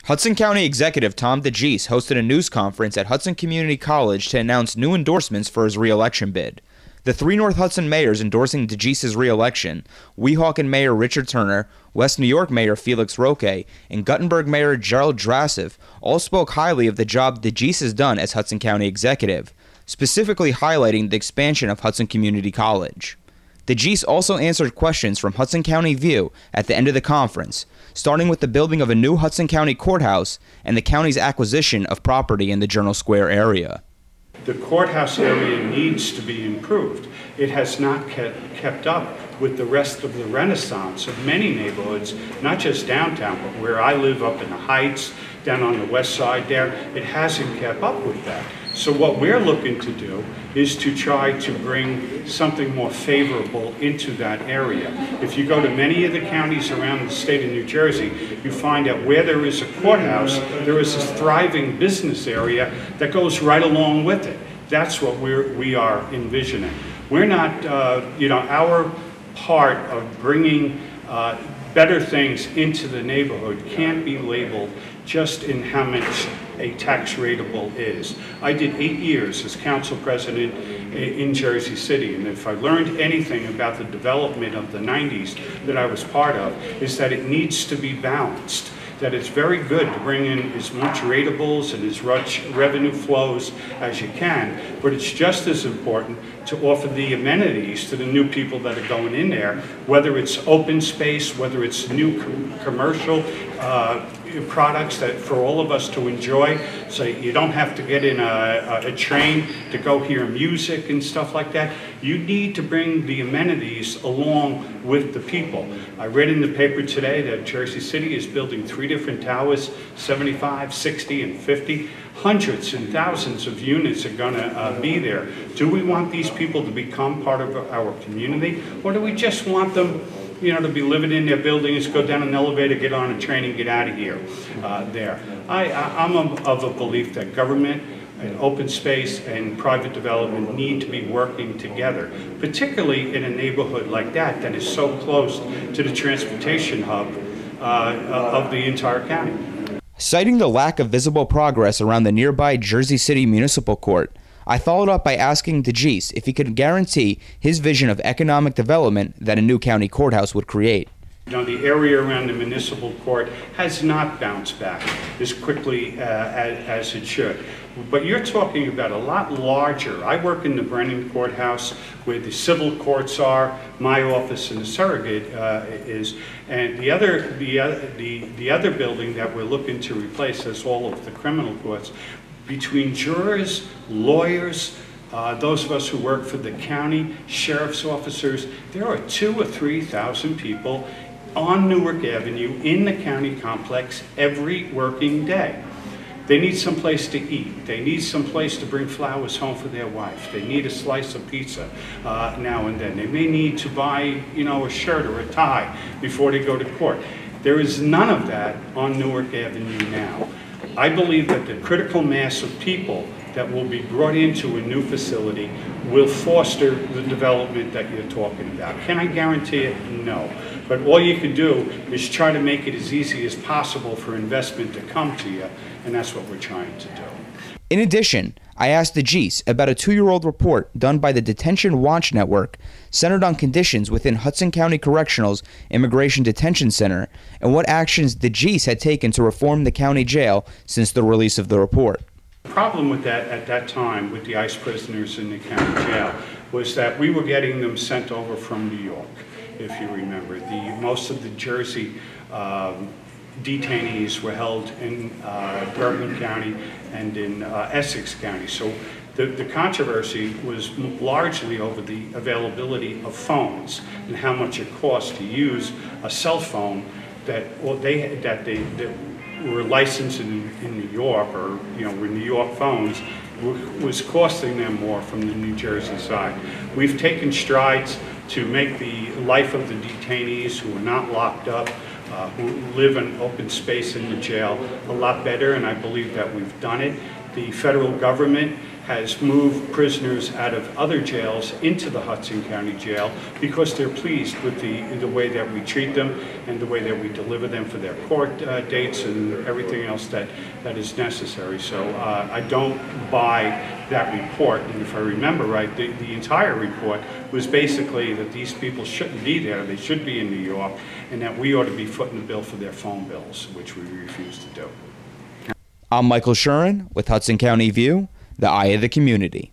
Hudson County Executive Tom DeGise hosted a news conference at Hudson Community College to announce new endorsements for his re-election bid. The three North Hudson mayors endorsing DeGise's re-election, Weehawken Mayor Richard Turner, West New York Mayor Felix Roque, and Guttenberg Mayor Gerald, Drasheff, all spoke highly of the job DeGise has done as Hudson County Executive, specifically highlighting the expansion of Hudson Community College. DeGise also answered questions from Hudson County View at the end of the conference, starting with the building of a new Hudson County courthouse and the county's acquisition of property in the Journal Square area. The courthouse area needs to be improved. It has not kept up with the rest of the renaissance of many neighborhoods, not just downtown, but where I live up in the Heights, down on the west side there. It hasn't kept up with that. So what we're looking to do is to try to bring something more favorable into that area. If you go to many of the counties around the state of New Jersey, you find that where there is a courthouse, there is this thriving business area that goes right along with it. That's what we are envisioning. We're not, our part of bringing better things into the neighborhood can't be labeled just in how much a tax rateable is. I did 8 years as council president in Jersey City, and if I learned anything about the development of the 90s that I was part of, is that it needs to be balanced. That it's very good to bring in as much ratables and as much revenue flows as you can, but it's just as important to offer the amenities to the new people that are going in there, whether it's open space, whether it's new commercial products that for all of us to enjoy, so you don't have to get in a train to go hear music and stuff like that. You need to bring the amenities along with the people. I read in the paper today that Jersey City is building 3 different towers, 75, 60, and 50. Hundreds and thousands of units are going to be there. Do we want these people to become part of our community, or do we just want them to be living in their buildings, go down an elevator, get on a train, and get out of here there? I'm of a belief that government and open space and private development need to be working together, particularly in a neighborhood like that that is so close to the transportation hub of the entire county. Citing the lack of visible progress around the nearby Jersey City Municipal Court, I followed up by asking DeGise if he could guarantee his vision of economic development that a new county courthouse would create. The area around the municipal court has not bounced back as quickly as it should. But you're talking about a lot larger. I work in the Brennan Courthouse where the civil courts are, my office and the surrogate is, and the other building that we're looking to replace has all of the criminal courts. Between jurors, lawyers, those of us who work for the county, sheriff's officers, there are 2,000 or 3,000 people on Newark Avenue in the county complex every working day. They need some place to eat. They need some place to bring flowers home for their wife. They need a slice of pizza now and then. They may need to buy, a shirt or a tie before they go to court. There is none of that on Newark Avenue now. I believe that the critical mass of people that will be brought into a new facility will foster the development that you're talking about. Can I guarantee it? No. But all you can do is try to make it as easy as possible for investment to come to you, and that's what we're trying to do. In addition, I asked DeGise about a 2-year-old report done by the Detention Watch Network centered on conditions within Hudson County Correctional's Immigration-Detention Center and what actions DeGise had taken to reform the county jail since the release of the report. The problem with that at that time with the ICE prisoners in the county jail was that we were getting them sent over from New York, if you remember. Most of the Jersey detainees were held in Bergen County and in Essex County. So the controversy was largely over the availability of phones and how much it cost to use a cell phone that were licensed in New York, or were New York phones, was costing them more from the New Jersey side. We've taken strides to make the life of the detainees who are not locked up, who live in open space in the jail, a lot better, and I believe that we've done it. The federal government has moved prisoners out of other jails into the Hudson County Jail because they're pleased with the way that we treat them and the way that we deliver them for their court dates and everything else that is necessary. So I don't buy that report, and if I remember right, the entire report was basically that these people shouldn't be there, they should be in New York, and that we ought to be footing the bill for their phone bills, which we refuse to do. I'm Michael Shuren with Hudson County View, the eye of the community.